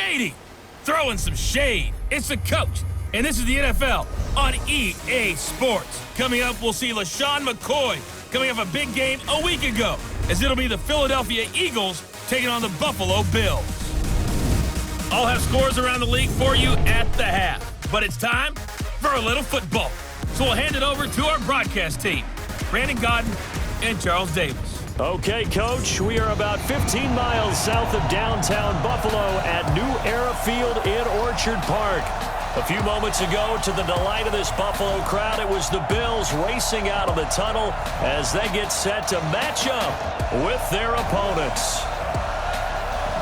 Shady! Throwing some shade. It's the coach, and this is the NFL on EA Sports. Coming up, we'll see LaShawn McCoy coming off a big game a week ago, as it'll be the Philadelphia Eagles taking on the Buffalo Bills. I'll have scores around the league for you at the half, but it's time for a little football. So we'll hand it over to our broadcast team, Brandon Godden and Charles Davis. Okay, Coach, we are about 15 miles south of downtown Buffalo at New Era Field in Orchard Park. A few moments ago, to the delight of this Buffalo crowd, it was the Bills racing out of the tunnel as they get set to match up with their opponents.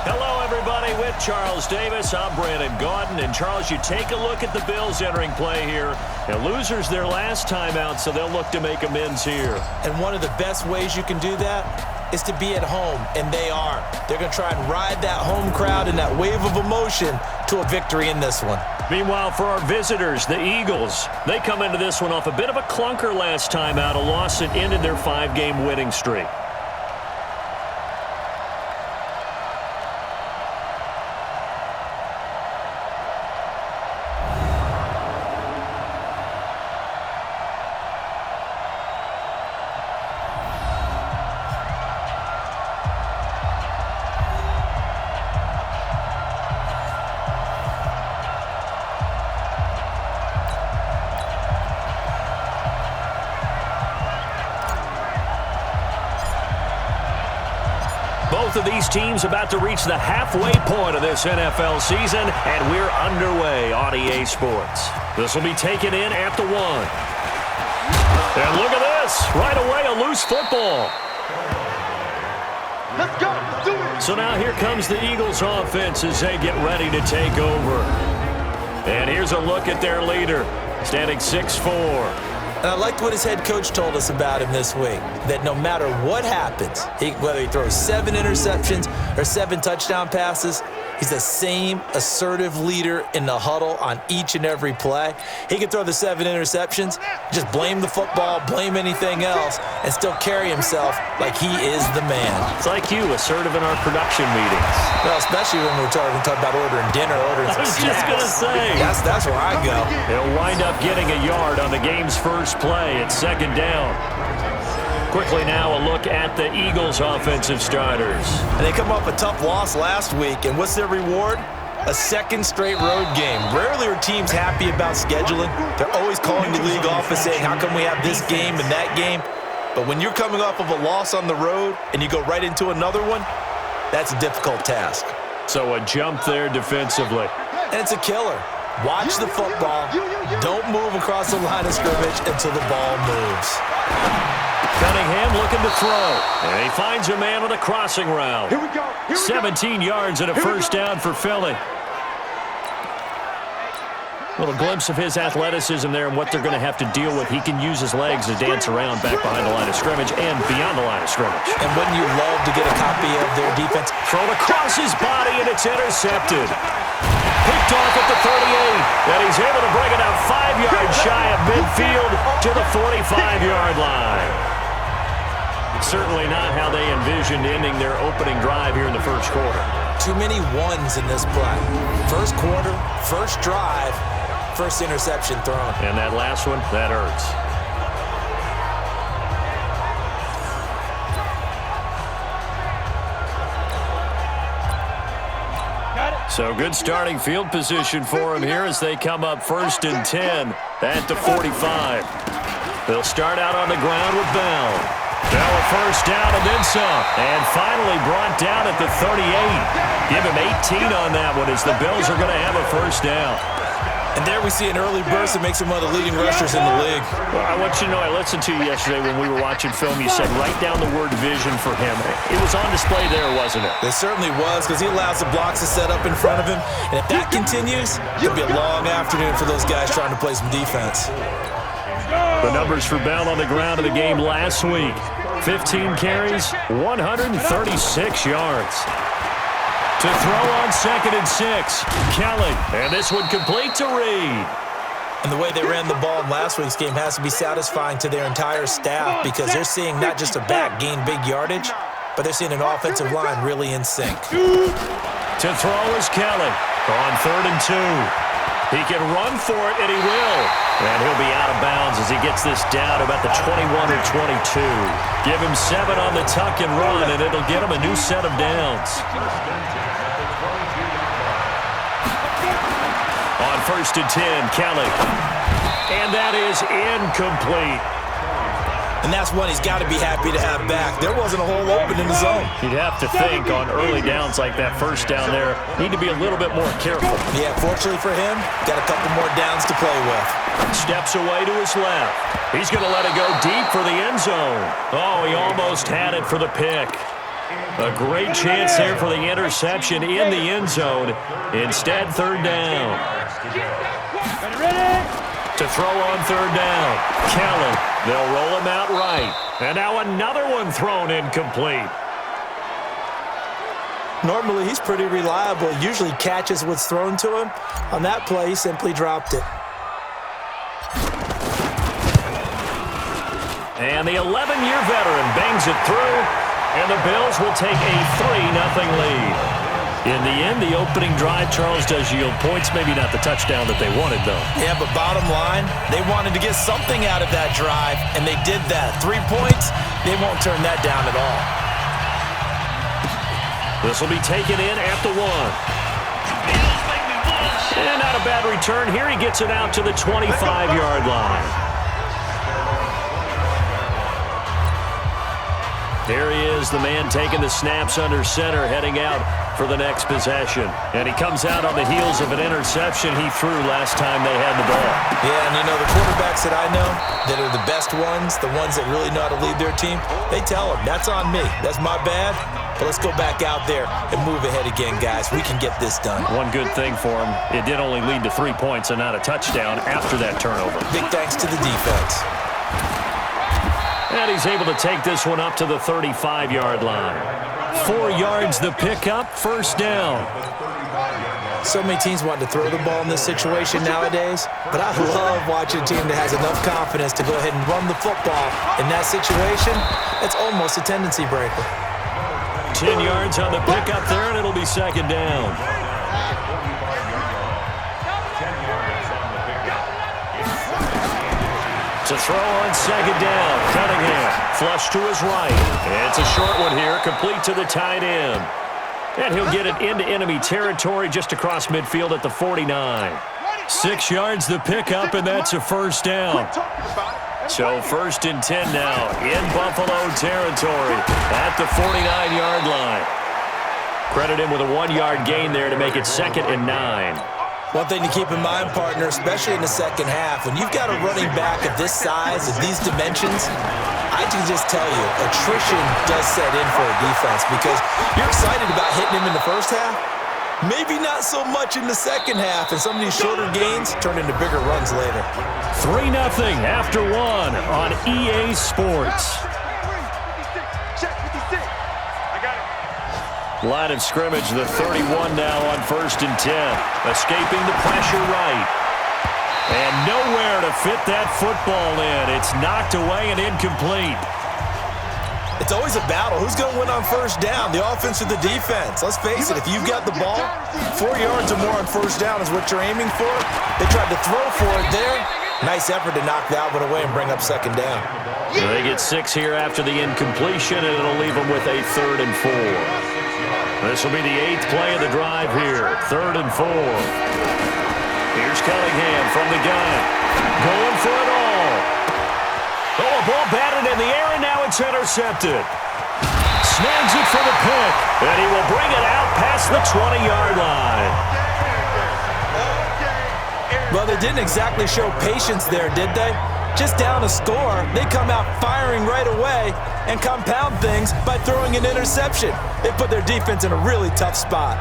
Hello, everybody. With Charles Davis, I'm Brandon Godden. And, Charles, you take a look at the Bills entering play here. And losers their last time out, so they'll look to make amends here. And one of the best ways you can do that is to be at home, and they are. They're going to try and ride that home crowd and that wave of emotion to a victory in this one. Meanwhile, for our visitors, the Eagles, they come into this one off a bit of a clunker last time out, a loss that ended their 5-game winning streak. Both of these teams about to reach the halfway point of this NFL season, and we're underway on EA Sports. This will be taken in at the 1. And look at this. Right away, a loose football. Let's go. Do it. So now here comes the Eagles offense as they get ready to take over. And here's a look at their leader, standing 6'4". And I liked what his head coach told us about him this week, that no matter what happens, whether he throws 7 interceptions or 7 touchdown passes, he's the same assertive leader in the huddle on each and every play. He can throw the 7 interceptions, just blame the football, blame anything else, and still carry himself like he is the man. It's like you, assertive in our production meetings. Well, especially when we're talking about ordering dinner, ordering some snacks. I was just going to say. That's where I go. He'll wind up getting a yard on the game's first play. It's 2nd down. Quickly now, a look at the Eagles' offensive starters. And they come off a tough loss last week, and what's their reward? A 2nd straight road game. Rarely are teams happy about scheduling. They're always calling the league office saying, how come we have this game and that game? But when you're coming off of a loss on the road and you go right into another one, that's a difficult task. So a jump there defensively. And it's a killer. Watch the football. Don't move across the line of scrimmage until the ball moves. Cunningham looking to throw. And he finds a man on a crossing route. 17 yards and a first down for Philly. A little glimpse of his athleticism there and what they're going to have to deal with. He can use his legs to dance around back behind the line of scrimmage and beyond the line of scrimmage. And wouldn't you love to get a copy of their defense? Thrown across his body, and it's intercepted. Picked off at the 38, and he's able to bring it out 5 yards shy of midfield to the 45-yard line. Certainly not how they envisioned ending their opening drive here in the first quarter. Too many ones in this play. First quarter, first drive, first interception thrown. And that last one, that hurts. So good starting field position for him here as they come up 1st and 10 at the 45. They'll start out on the ground with Bell. Bell a first down and then some. And finally brought down at the 38. Give him 18 on that one as the Bills are going to have a first down. And there we see an early burst that makes him one of the leading rushers in the league. Well, I want you to know, I listened to you yesterday when we were watching film. You said write down the word vision for him. It was on display there, wasn't it? It certainly was, because he allows the blocks to set up in front of him. And if that continues, it'll be a long afternoon for those guys trying to play some defense. The numbers for Bell on the ground in the game last week. 15 carries, 136 yards. To throw on 2nd and 6, Kelly, and this one complete to Reed. And the way they ran the ball in last week's game has to be satisfying to their entire staff, because they're seeing not just a back gain big yardage, but they're seeing an offensive line really in sync. To throw is Kelly. On 3rd and 2. He can run for it, and he will. And he'll be out of bounds as he gets this down about the 21 or 22. Give him 7 on the tuck and run, and it'll get him a new set of downs. On 1st and 10, Kelly. And that is incomplete. And that's one he's got to be happy to have back. There wasn't a hole open in the zone. You'd have to think on early downs like that first down there, need to be a little bit more careful. Yeah, fortunately for him, got a couple more downs to play with. Steps away to his left. He's going to let it go deep for the end zone. Oh, he almost had it for the pick. A great chance there for the interception in the end zone. Instead, 3rd down. To throw on 3rd down. Kelly. They'll roll him out right. And now another one thrown incomplete. Normally, he's pretty reliable. Usually catches what's thrown to him. On that play, he simply dropped it. And the 11-year veteran bangs it through. And the Bills will take a 3-0 lead. In the end, the opening drive, Charles, does yield points. Maybe not the touchdown that they wanted, though. Yeah, but bottom line, they wanted to get something out of that drive, and they did that. 3 points, they won't turn that down at all. This will be taken in at the 1. And not a bad return. Here he gets it out to the 25-yard line. There he is, the man taking the snaps under center, heading out for the next possession. And he comes out on the heels of an interception he threw last time they had the ball. Yeah, and you know, the quarterbacks that I know that are the best ones, the ones that really know how to lead their team, they tell them, that's on me. That's my bad. But let's go back out there and move ahead again, guys. We can get this done. One good thing for him, it did only lead to 3 points and not a touchdown after that turnover. Big thanks to the defense. And he's able to take this one up to the 35-yard line. 4 yards the pickup, 1st down. So many teams want to throw the ball in this situation nowadays, but I love watching a team that has enough confidence to go ahead and run the football. In that situation, it's almost a tendency breaker. 10 yards on the pickup there, and it'll be 2nd down. To throw on 2nd down, Cunningham, flush to his right. It's a short one here, complete to the tight end. And he'll get it into enemy territory just across midfield at the 49. 6 yards the pickup, and that's a 1st down. So 1st and 10 now in Buffalo territory at the 49-yard line. Credit him with a 1-yard gain there to make it 2nd and 9. One thing to keep in mind, partner, especially in the second half, when you've got a running back of this size, of these dimensions, I can just tell you, attrition does set in for a defense because you're excited about hitting him in the first half, maybe not so much in the second half, and some of these shorter gains turn into bigger runs later. 3-0 after 1 on EA Sports. Line of scrimmage, the 31 now on 1st and 10. Escaping the pressure right. And nowhere to fit that football in. It's knocked away and incomplete. It's always a battle. Who's going to win on 1st down, the offense or the defense? Let's face it, if you've got the ball, 4 yards or more on 1st down is what you're aiming for. They tried to throw for it there. Nice effort to knock that one away and bring up 2nd down. They get 6 here after the incompletion, and it'll leave them with a 3rd and 4. This will be the 8th play of the drive here. 3rd and 4. Here's Cunningham from the gun. Going for it all. Oh, a ball batted in the air, and now it's intercepted. Snags it for the pick, and he will bring it out past the 20-yard line. Well, they didn't exactly show patience there, did they? Just down a score, they come out firing right away and compound things by throwing an interception. They put their defense in a really tough spot.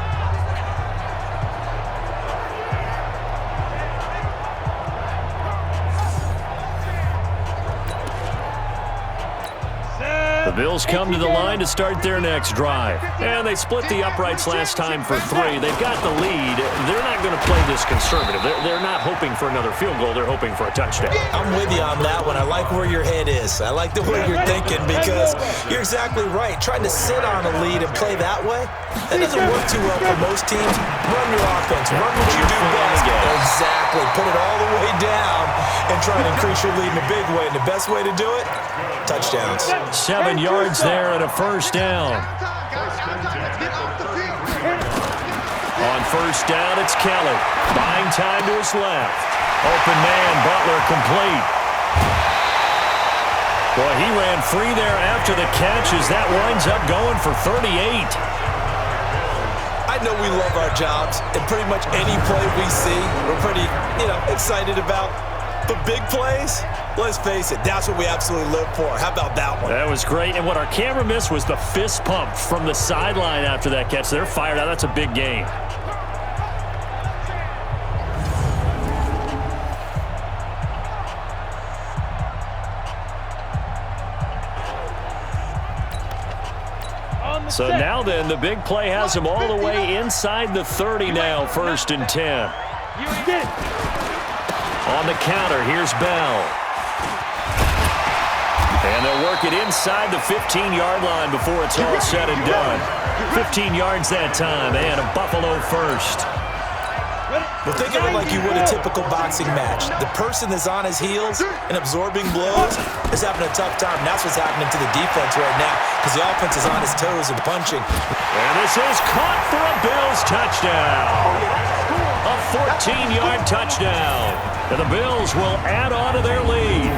The Bills come to the line to start their next drive. And they split the uprights last time for 3. They've got the lead. They're not going to play this conservative. They're not hoping for another field goal. They're hoping for a touchdown. I'm with you on that one. I like where your head is. I like the way you're thinking because you're exactly right. Trying to sit on a lead and play that way, that doesn't work too well for most teams. Run your offense. Run what you do best. Exactly. Put it all the way down and try to increase your lead in a big way. And the best way to do it, touchdowns. 7 yards there and a first down. On first down, it's Kelly. Buying time to his left. Open man, Butler complete. Boy, he ran free there after the catch as that winds up going for 38. I know we love our jobs, and pretty much any play we see, we're pretty, excited about. But big plays, let's face it, that's what we absolutely live for. How about that one? That was great. And what our camera missed was the fist pump from the sideline after that catch. They're fired out. That's a big game. So now then, the big play has him all the way inside the 30 now, 1st and 10. On the counter, here's Bell. And they'll work it inside the 15-yard line before it's all said and done. 15 yards that time, and a Buffalo first. Well, think of it like you would a typical boxing match. The person that's on his heels and absorbing blows is having a tough time. And that's what's happening to the defense right now because the offense is on his toes and punching. And this is caught for a Bills touchdown. A 14-yard touchdown. And the Bills will add on to their lead.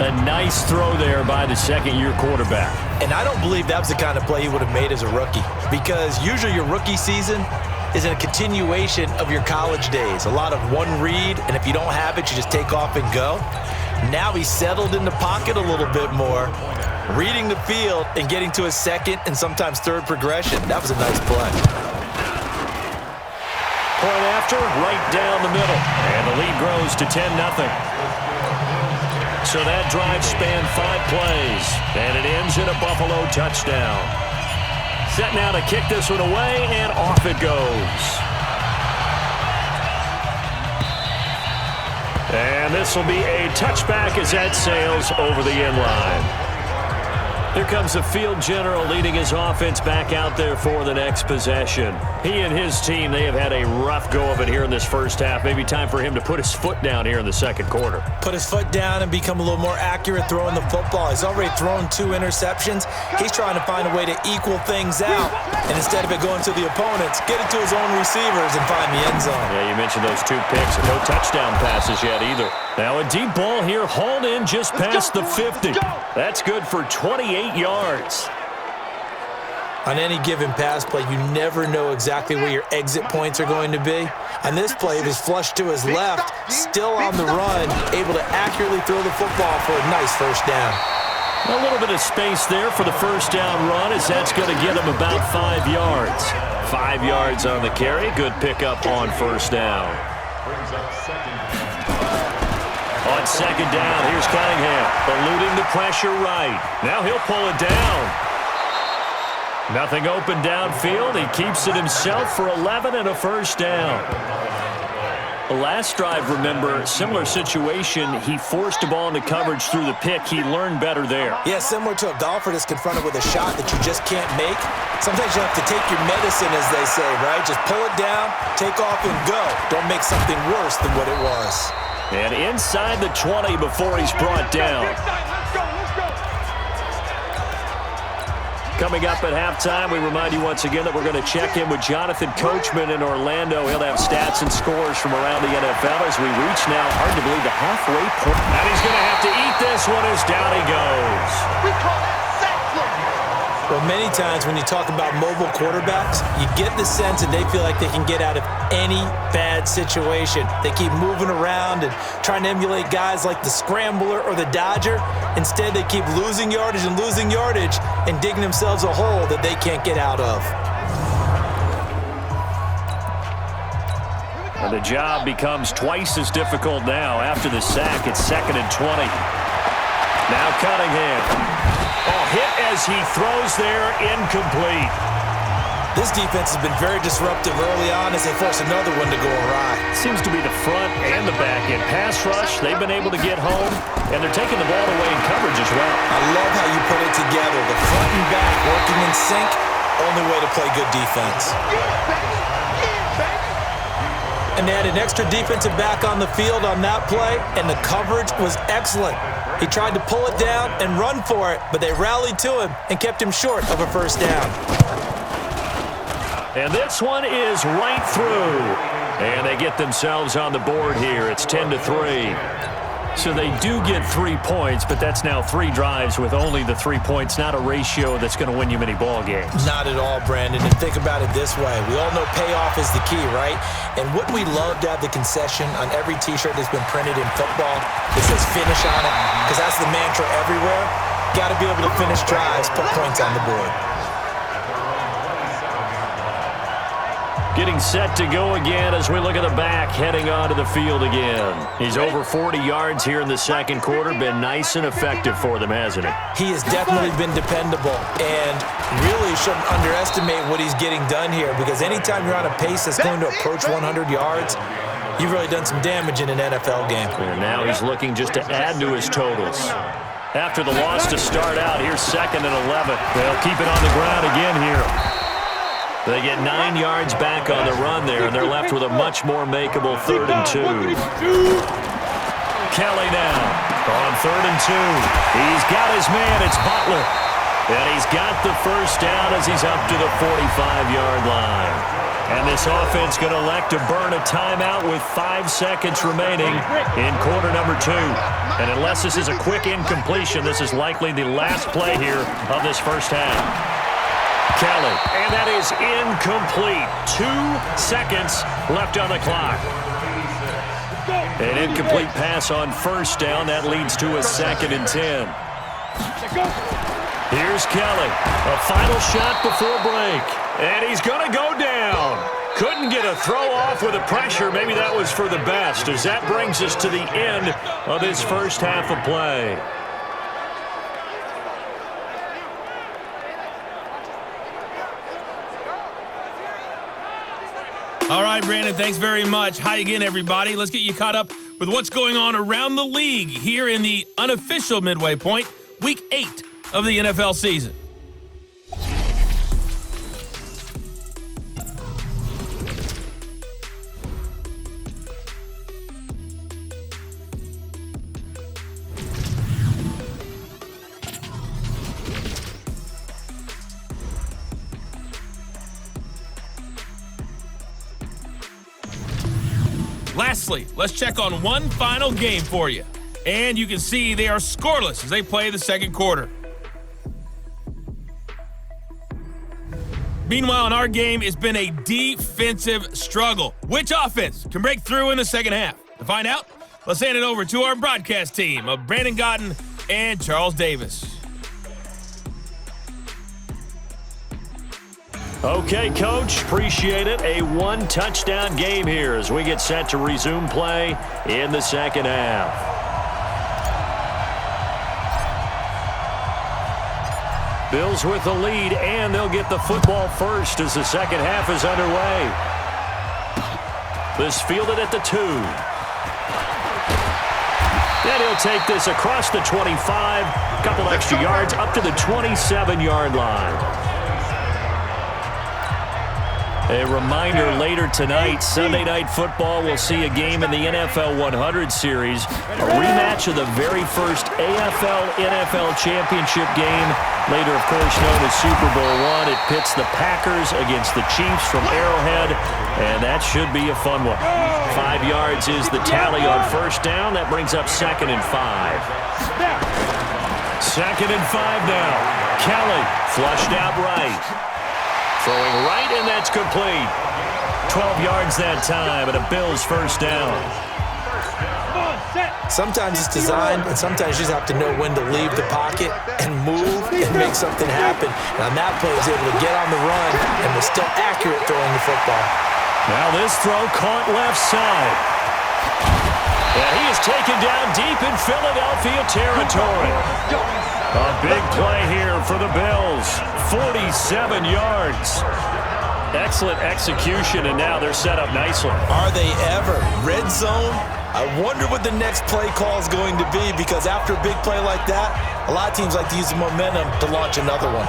A nice throw there by the second-year quarterback. And I don't believe that was the kind of play he would have made as a rookie because usually your rookie season is a continuation of your college days. A lot of one read, and if you don't have it, you just take off and go. Now he's settled in the pocket a little bit more, reading the field and getting to his second and sometimes third progression. That was a nice play. Point after, right down the middle. And the lead grows to 10-0. So that drive spanned 5 plays, and it ends in a Buffalo touchdown. Set now to kick this one away, and off it goes. And this will be a touchback as that sails over the end line. Here comes the field general leading his offense back out there for the next possession. He and his team, they have had a rough go of it here in this first half. Maybe time for him to put his foot down here in the second quarter. Put his foot down and become a little more accurate throwing the football. He's already thrown 2 interceptions. He's trying to find a way to equal things out. And instead of it going to the opponents, get it to his own receivers and find the end zone. Yeah, you mentioned those 2 picks. No touchdown passes yet either. Now a deep ball here, hauled in just past the 50. That's good for 28 yards. On any given pass play, you never know exactly where your exit points are going to be. On this play, it was flushed to his left, still on the run, able to accurately throw the football for a nice first down. A little bit of space there for the first down run as that's going to get him about 5 yards. 5 yards on the carry. Good pickup on first down. On second down, here's Cunningham, eluding the pressure right. Now he'll pull it down. Nothing open downfield. He keeps it himself for 11 and a first down. The last drive, remember, similar situation. He forced the ball into coverage through the pick. He learned better there. Yeah, similar to a golfer that's confronted with a shot that you just can't make. Sometimes you have to take your medicine, as they say, right? Just pull it down, take off, and go. Don't make something worse than what it was. And inside the 20 before he's brought down. Coming up at halftime, we remind you once again that we're going to check in with Jonathan Coachman in Orlando. He'll have stats and scores from around the NFL as we reach now, hard to believe, the halfway point. And he's going to have to eat this one as down he goes. We call that sack flip. Well, many times when you talk about mobile quarterbacks, you get the sense that they feel like they can get out of any bad situation. They keep moving around and trying to emulate guys like the Scrambler or the Dodger. Instead, they keep losing yardage and digging themselves a hole that they can't get out of. And the job becomes twice as difficult now after the sack. It's 2nd and 20. Now Cunningham. Oh, hit as he throws there, incomplete. This defense has been very disruptive early on as they force another one to go awry. Seems to be the front and the back end. Pass rush, they've been able to get home, and they're taking the ball away in coverage as well. I love how you put it together. The front and back working in sync, only way to play good defense. And they had an extra defensive back on the field on that play, and the coverage was excellent. He tried to pull it down and run for it, but they rallied to him and kept him short of a first down. And this one is right through. And they get themselves on the board here. It's 10-3. So they do get 3 points, but that's now 3 drives with only the 3 points, not a ratio that's going to win you many ball games. Not at all, Brandon. And think about it this way. We all know payoff is the key, right? And wouldn't we love to have the concession on every T-shirt that's been printed in football that says finish on it? Because that's the mantra everywhere. Got to be able to finish drives, put points on the board. Getting set to go again as we look at the back, heading onto the field again. He's over 40 yards here in the second quarter. Been nice and effective for them, hasn't he? He has definitely been dependable and really shouldn't underestimate what he's getting done here, because anytime you're on a pace that's going to approach 100 yards, you've really done some damage in an NFL game. And now he's looking just to add to his totals. After the loss to start out, here's 2nd and 11. They'll keep it on the ground again here. They get 9 yards back on the run there, and they're left with a much more makeable 3rd and 2. Kelly now on 3rd and 2. He's got his man. It's Butler. And he's got the first down as he's up to the 45-yard line. And this offense going to elect to burn a timeout with 5 seconds remaining in quarter number 2. And unless this is a quick incompletion, this is likely the last play here of this first half. Kelly, and that is incomplete. 2 seconds left on the clock. An incomplete pass on first down. That leads to a 2nd and 10. Here's Kelly. A final shot before break. And he's going to go down. Couldn't get a throw off with the pressure. Maybe that was for the best, as that brings us to the end of this first half of play. All right, Brandon, thanks very much. Hi again, everybody. Let's get you caught up with what's going on around the league here in the unofficial midway point, Week 8 of the NFL season. Lastly, let's check on one final game for you. And you can see they are scoreless as they play the second quarter. Meanwhile, in our game, it's been a defensive struggle. Which offense can break through in the second half? To find out, let's hand it over to our broadcast team of Brandon Gotten and Charles Davis. Okay, Coach, appreciate it. A 1-touchdown game here as we get set to resume play in the second half. Bills with the lead, and they'll get the football first as the second half is underway. This fielded at the 2. And he'll take this across the 25, a couple extra yards up to the 27-yard line. A reminder, later tonight, Sunday Night Football will see a game in the NFL 100 Series, a rematch of the very first AFL-NFL Championship game, later, of course, known as Super Bowl I. It pits the Packers against the Chiefs from Arrowhead, and that should be a fun one. 5 yards is the tally on first down. That brings up 2nd and 5. 2nd and 5 now. Kelly flushed out right. Throwing right, and that's complete. 12 yards that time, and a Bills first down. Sometimes it's designed, and sometimes you just have to know when to leave the pocket and move and make something happen. And on that play, he was able to get on the run and was still accurate throwing the football. Now this throw caught left side. And he is taken down deep in Philadelphia territory. A big play here for the Bills. 47 yards. Excellent execution, and now they're set up nicely. Are they ever? Red zone? I wonder what the next play call is going to be, because after a big play like that, a lot of teams like to use the momentum to launch another one.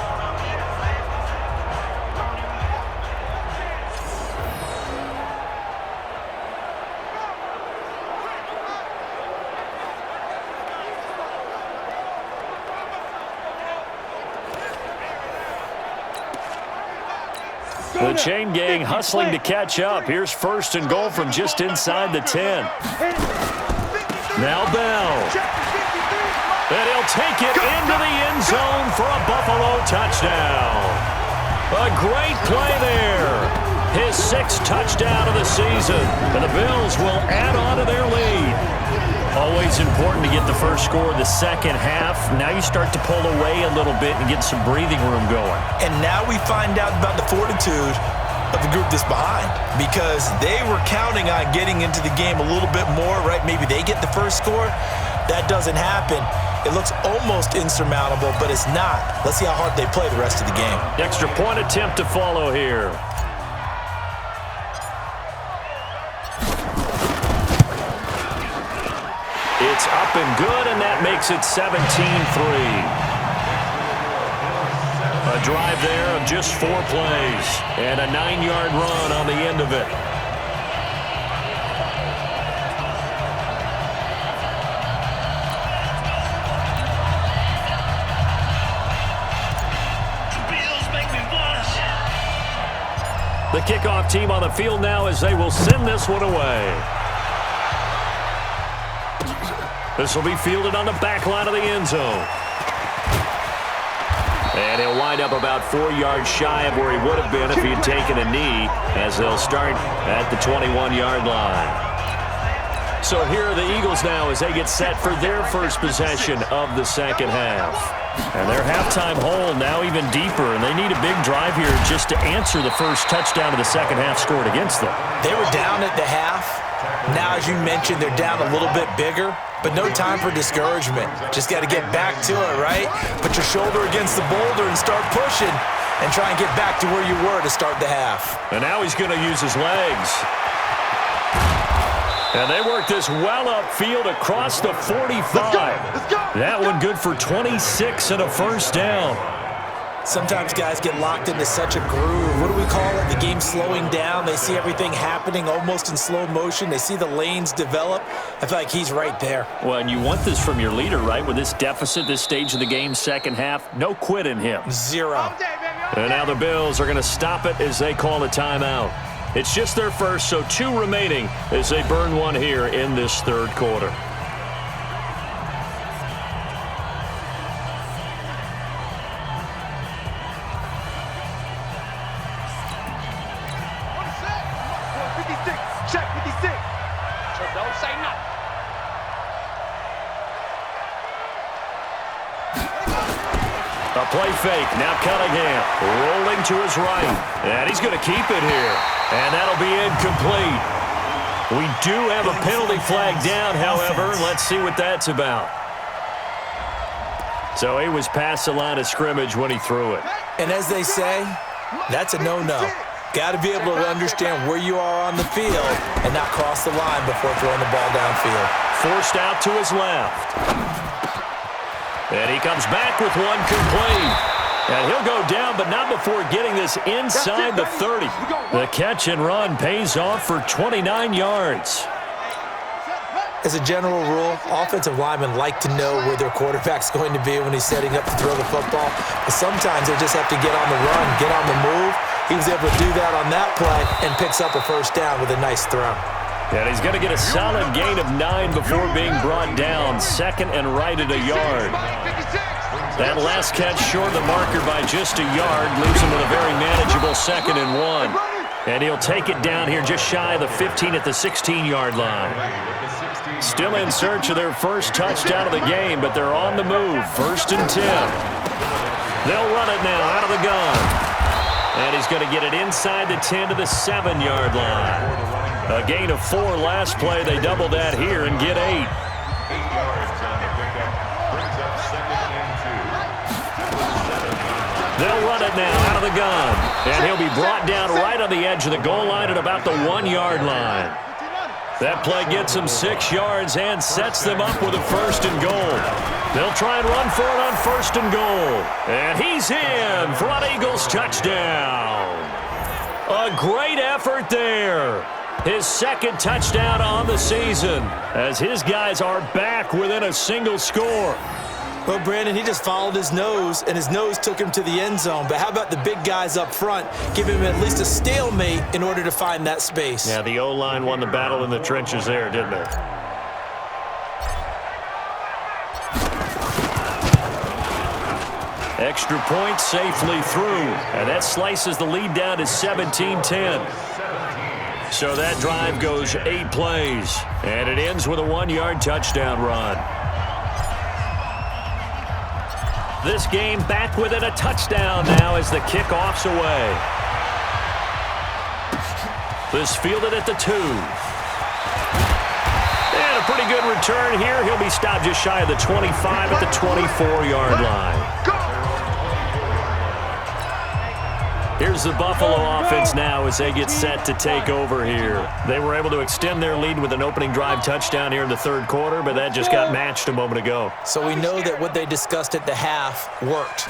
The chain gang hustling to catch up. Here's first and goal from just inside the 10. Now Bell. And he'll take it into the end zone for a Buffalo touchdown. A great play there. His 6th touchdown of the season. And the Bills will add on to their lead. Always important to get the first score of the second half. Now you start to pull away a little bit and get some breathing room going. And now we find out about the fortitude of the group that's behind, because they were counting on getting into the game a little bit more, right? Maybe they get the first score. That doesn't happen. It looks almost insurmountable, but it's not. Let's see how hard they play the rest of the game. Extra point attempt to follow here. It's up and good, and that makes it 17-3. A drive there of just 4 plays, and a 9-yard run on the end of it. The kickoff team on the field now as they will send this one away. This will be fielded on the back line of the end zone. And he'll wind up about 4 yards shy of where he would have been if he had taken a knee, as they'll start at the 21-yard line. So here are the Eagles now as they get set for their first possession of the second half. And their halftime hole now even deeper, and they need a big drive here just to answer the first touchdown of the second half scored against them. They were down at the half. Now, as you mentioned, they're down a little bit bigger, but no time for discouragement. Just got to get back to it, right? Put your shoulder against the boulder and start pushing and try and get back to where you were to start the half. And now he's going to use his legs. And they work this well upfield across the 45. Let's go. That one good for 26 and a first down. Sometimes guys get locked into such a groove. What do we call it? The game slowing down. They see everything happening almost in slow motion. They see the lanes develop. I feel like he's right there. Well, and you want this from your leader, right? With this deficit, this stage of the game, second half, no quit in him. 0. And now the Bills are going to stop it as they call a timeout. It's just their first, so 2 remaining as they burn one here in this third quarter. Check 56. So don't say nothing. A play fake. Now Cunningham rolling to his right. And he's going to keep it here. And that'll be incomplete. We do have a penalty flag down, however. Let's see what that's about. So he was past the line of scrimmage when he threw it. And as they say, that's a no-no. Got to be able to understand where you are on the field and not cross the line before throwing the ball downfield. Forced out to his left. And he comes back with one complete. And he'll go down, but not before getting this inside the 30. The catch and run pays off for 29 yards. As a general rule, offensive linemen like to know where their quarterback's going to be when he's setting up to throw the football. But sometimes they just have to get on the run, get on the move. He was able to do that on that play and picks up a first down with a nice throw. And he's going to get a solid gain of 9 before being brought down. Second and right at a yard. That last catch short of the marker by just a yard leaves him with a very manageable 2nd and 1. And he'll take it down here just shy of the 15 at the 16-yard line. Still in search of their first touchdown of the game, but they're on the move. 1st and 10. They'll run it now out of the gun. And he's going to get it inside the 10 to the 7-yard line. A gain of 4 last play. They double that here and get 8. 8 yards on the pickup. Brings up 2nd and 2. They'll run it now out of the gun. And he'll be brought down right on the edge of the goal line at about the 1-yard line. That play gets them 6 yards and sets them up with a 1st and goal. They'll try and run for it on 1st and goal. And he's in for an Eagles touchdown. A great effort there. His 2nd touchdown on the season as his guys are back within a single score. Well, Brandon, he just followed his nose, and his nose took him to the end zone. But how about the big guys up front? Give him at least a stalemate in order to find that space. Yeah, the O-line won the battle in the trenches there, didn't it? Extra point safely through, and that slices the lead down to 17-10. So that drive goes 8 plays, and it ends with a 1-yard touchdown run. This game back within a touchdown now as the kickoff's away. This fielded at the 2. And a pretty good return here. He'll be stopped just shy of the 25 at the 24-yard line. Here's the Buffalo offense now as they get set to take over here. They were able to extend their lead with an opening drive touchdown here in the 3rd quarter, but that just got matched a moment ago. So we know that what they discussed at the half worked.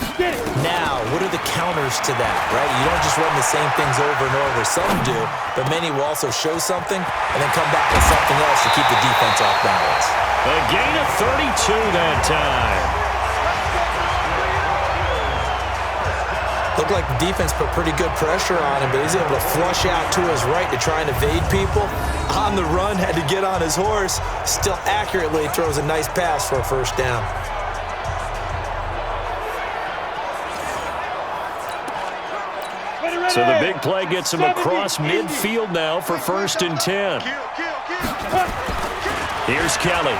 Now, what are the counters to that, right? You don't just run the same things over and over. Some do, but many will also show something and then come back with something else to keep the defense off balance. A gain of 32 that time. Looked like the defense put pretty good pressure on him, but he's able to flush out to his right to try and evade people. On the run, had to get on his horse. Still accurately throws a nice pass for a 1st down. So the big play gets him across midfield now for 1st and 10. Here's Kelly.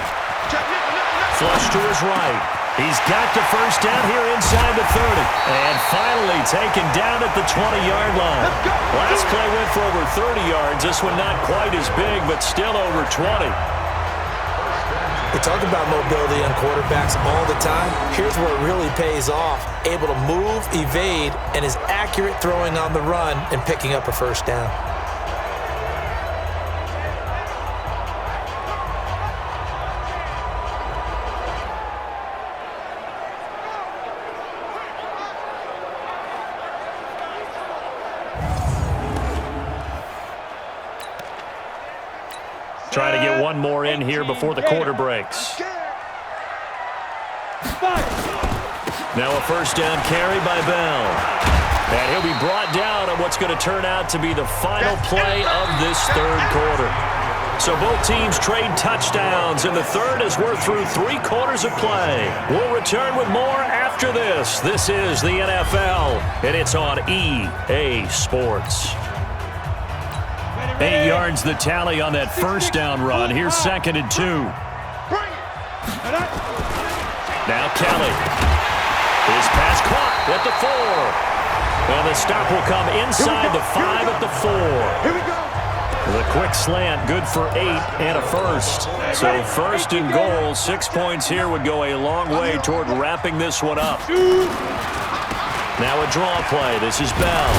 Flush to his right. He's got the 1st down here inside the 30. And finally taken down at the 20-yard line. Last play went for over 30 yards. This one not quite as big, but still over 20. We talk about mobility on quarterbacks all the time. Here's where it really pays off. Able to move, evade, and is accurate throwing on the run and picking up a 1st down. Trying to get one more in here before the quarter breaks. Now a 1st down carry by Bell. And he'll be brought down on what's going to turn out to be the final play of this 3rd quarter. So both teams trade touchdowns in the 3rd as we're through 3 quarters of play. We'll return with more after this. This is the NFL, and it's on EA Sports. 8 yards the tally on that 1st down run. Here's 2nd and 2. Now Kelly. His pass caught at the 4. And the stop will come inside the 5 at the 4. Here we go. The quick slant, good for 8 and a 1st. So 1st and goal, 6 points here would go a long way toward wrapping this one up. Now a draw play. This is Bell.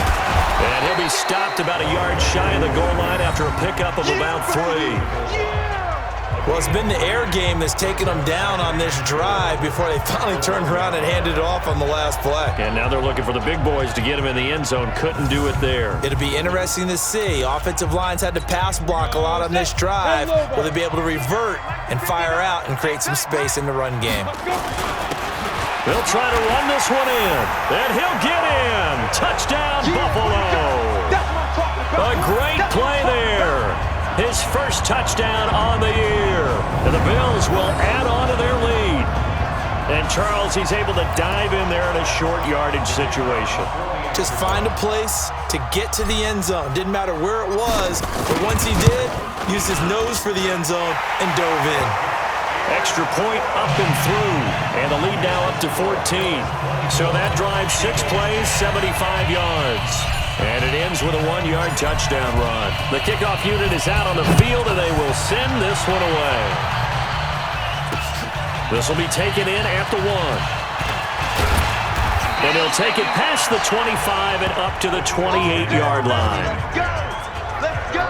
And he'll be stopped about a yard shy of the goal line after a pickup of about 3. Well, it's been the air game that's taken them down on this drive before they finally turned around and handed it off on the last play. And now they're looking for the big boys to get him in the end zone. Couldn't do it there. It'll be interesting to see. Offensive lines had to pass block a lot on this drive. Will they be able to revert and fire out and create some space in the run game? They'll try to run this one in. And he'll get in. Touchdown, Buffalo. A great play there. His 1st touchdown on the year. And the Bills will add on to their lead. And Charles, he's able to dive in there in a short yardage situation. Just find a place to get to the end zone. Didn't matter where it was, but once he did, used his nose for the end zone and dove in. Extra point up and through. And the lead now up to 14. So that drives 6 plays, 75 yards. And it ends with a 1-yard touchdown run. The kickoff unit is out on the field, and they will send this one away. This will be taken in at the 1. And he'll take it past the 25 and up to the 28-yard line. Let's go!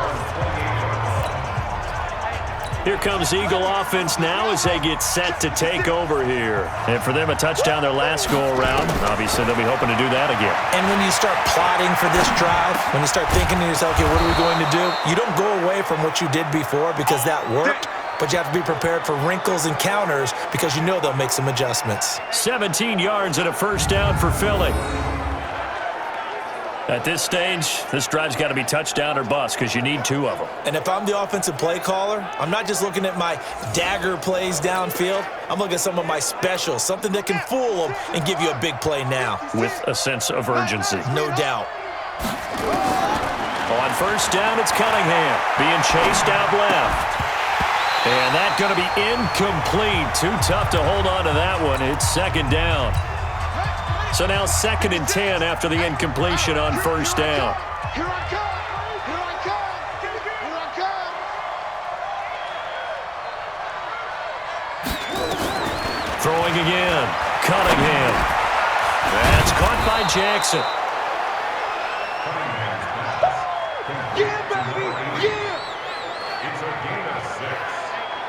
Here comes Eagle offense now as they get set to take over here. And for them, a touchdown their last go-around. Obviously, they'll be hoping to do that again. And when you start plotting for this drive, when you start thinking to yourself, okay, what are we going to do? You don't go away from what you did before because that worked, but you have to be prepared for wrinkles and counters because you know they'll make some adjustments. 17 yards and a first down for Philly. At this stage, this drive's got to be touchdown or bust because you need 2 of them. And if I'm the offensive play caller, I'm not just looking at my dagger plays downfield. I'm looking at some of my specials, something that can fool them and give you a big play now. With a sense of urgency. No doubt. On first down, it's Cunningham being chased out left. And that's going to be incomplete. Too tough to hold on to that one. It's second down. So now 2nd and 10 after the incompletion on first down. Here I come! Here I come! Here I come! Throwing again. Cunningham. That's caught by Jackson. Yeah, baby! Yeah! It's a gain of 6.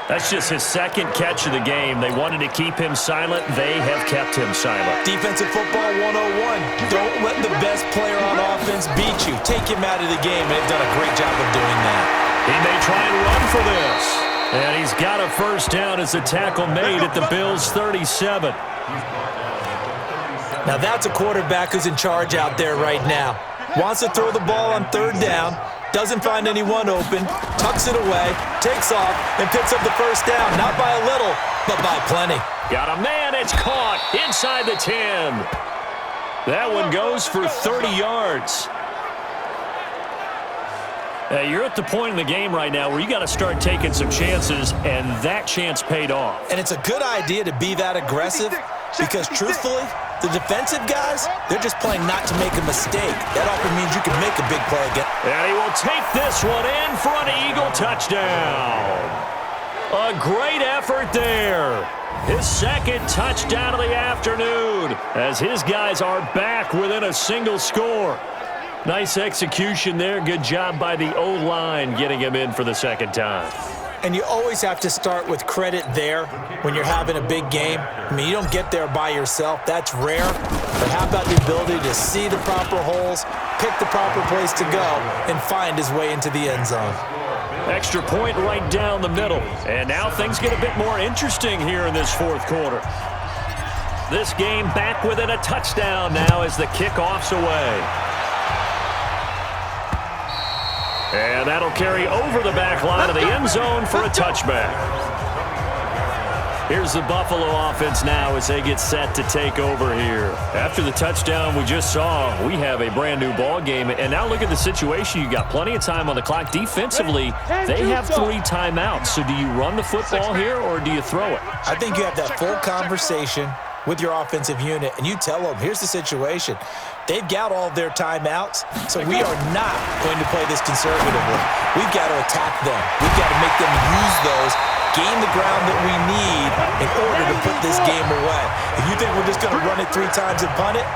That's just his 2nd catch of the game. They wanted to keep him silent. They have kept him silent. Defensive football 101. Don't let the best player on offense beat you. Take him out of the game, and they've done a great job of doing that. He may try and run for this. And he's got a first down as the tackle made at the Bills' 37. Now that's a quarterback who's in charge out there right now. Wants to throw the ball on 3rd down. Doesn't find anyone open, tucks it away, takes off, and picks up the first down. Not by a little, but by plenty. Got a man, it's caught inside the 10. That one goes for 30 yards. You're at the point in the game right now where you got to start taking some chances, and that chance paid off. And it's a good idea to be that aggressive because, truthfully, the defensive guys, they're just playing not to make a mistake. That often means you can make a big play again. And he will take this one in for an Eagle touchdown. A great effort there. His 2nd touchdown of the afternoon as his guys are back within a single score. Nice execution there. Good job by the O-line getting him in for the 2nd time. And you always have to start with credit there when you're having a big game. I mean, you don't get there by yourself. That's rare. But how about the ability to see the proper holes, pick the proper place to go, and find his way into the end zone? Extra point right down the middle. And now things get a bit more interesting here in this 4th quarter. This game back within a touchdown now as the kickoff's away. And that'll carry over the back line of the end zone for a touchback. Here's the Buffalo offense now as they get set to take over here. After the touchdown we just saw, we have a brand new ball game. And now look at the situation. You got plenty of time on the clock. Defensively, they have 3 timeouts. So do you run the football here or do you throw it? I think you have that full conversation with your offensive unit, and you tell them, here's the situation. They've got all their timeouts, so we are not going to play this conservatively. We've got to attack them. We've got to make them use those, gain the ground that we need in order to put this game away. If you think we're just going to run it 3 times and punt it,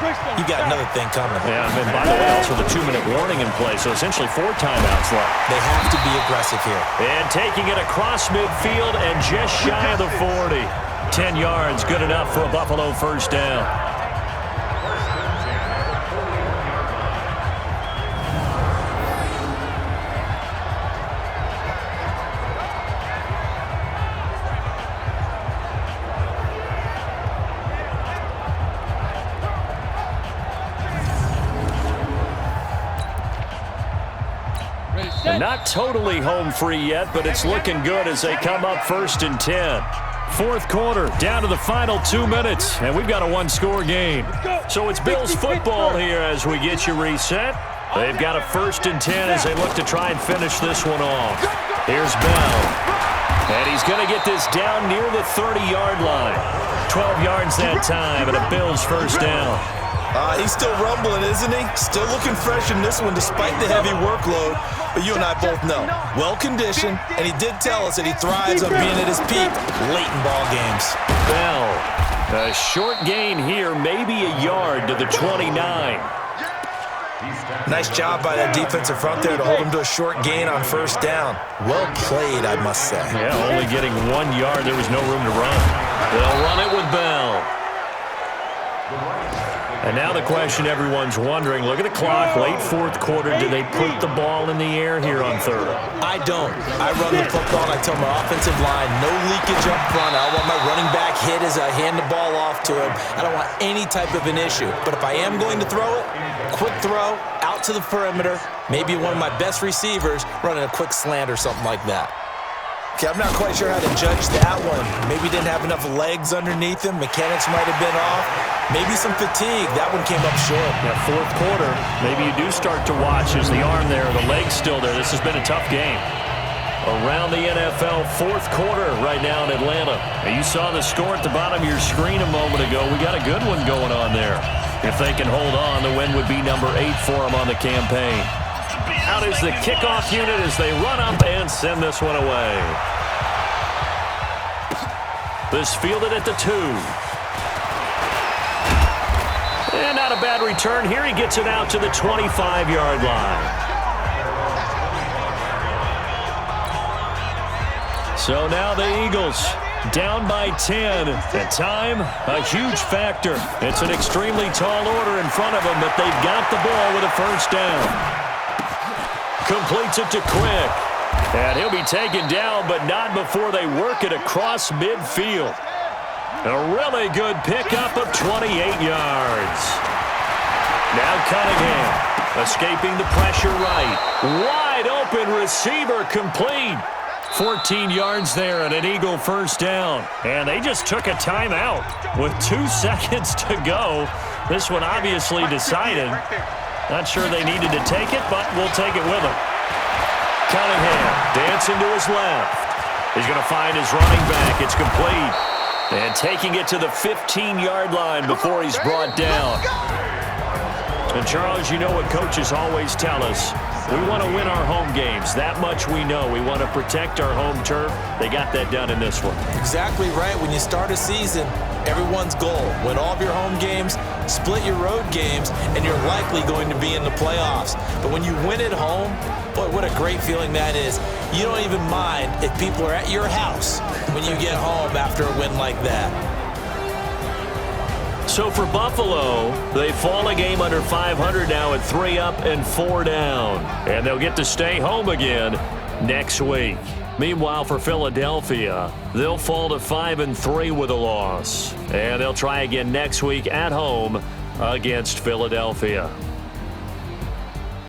you got another thing coming. Yeah, and by the way, also the 2-minute warning in play, so essentially 4 timeouts left. They have to be aggressive here. And taking it across midfield and just shy of the 40. 10 yards, good enough for a Buffalo first down. And not totally home free yet, but it's looking good as they come up 1st and 10. 4th quarter, down to the final 2 minutes, and we've got a 1-score game. So it's Bills football here as we get you reset. They've got a 1st and 10 as they look to try and finish this one off. Here's Bell. And he's going to get this down near the 30-yard line. 12 yards that time, and a Bills first down. He's still rumbling, isn't he? Still looking fresh in this one despite the heavy workload. But you and I both know, well-conditioned, and he did tell us that he thrives on being at his peak late in ball games. Bell, a short gain here, maybe a yard to the 29. Nice job by that defensive front there to hold him to a short gain on first down. Well played, I must say. Yeah, only getting 1 yard. There was no room to run. They'll run it with Bell. And now the question everyone's wondering, look at the clock, late fourth quarter, do they put the ball in the air here on third? I don't. I run the football and I tell my offensive line, no leakage up front. I don't want my running back hit as I hand the ball off to him. I don't want any type of an issue. But if I am going to throw it, quick throw, out to the perimeter, maybe one of my best receivers running a quick slant or something like that. Okay, I'm not quite sure how to judge that one. Maybe didn't have enough legs underneath him. Mechanics might have been off. Maybe some fatigue. That one came up short. Yeah, fourth quarter, maybe you do start to watch as the arm there, the leg's still there. This has been a tough game. Around the NFL, fourth quarter right now in Atlanta. And you saw the score at the bottom of your screen a moment ago. We got a good one going on there. If they can hold on, the win would be number 8 for them on the campaign. Out is the kickoff unit as they run up and send this one away. This fielded at the 2. And not a bad return. Here he gets it out to the 25-yard line. So now the Eagles down by 10. At time, a huge factor. It's an extremely tall order in front of them, but they've got the ball with a first down. Completes it to Quick. And he'll be taken down, but not before they work it across midfield. A really good pickup of 28 yards. Now Cunningham escaping the pressure right. Wide open receiver complete. 14 yards there and an Eagle first down. And they just took a timeout with 2 seconds to go. This one obviously decided. Not sure they needed to take it, but we'll take it with them. Cunningham dancing to his left. He's going to find his running back. It's complete. And taking it to the 15-yard line before he's brought down. And, Charles, you know what coaches always tell us. We want to win our home games. That much we know. We want to protect our home turf. They got that done in this one. Exactly right. When you start a season, everyone's goal, win all of your home games, split your road games, and you're likely going to be in the playoffs. But when you win at home, boy, what a great feeling that is. You don't even mind if people are at your house when you get home after a win like that. So for Buffalo, they fall a game under 500 now at 3 up and 4 down. And they'll get to stay home again next week. Meanwhile, for Philadelphia, they'll fall to 5-3 with a loss. And they'll try again next week at home against Philadelphia.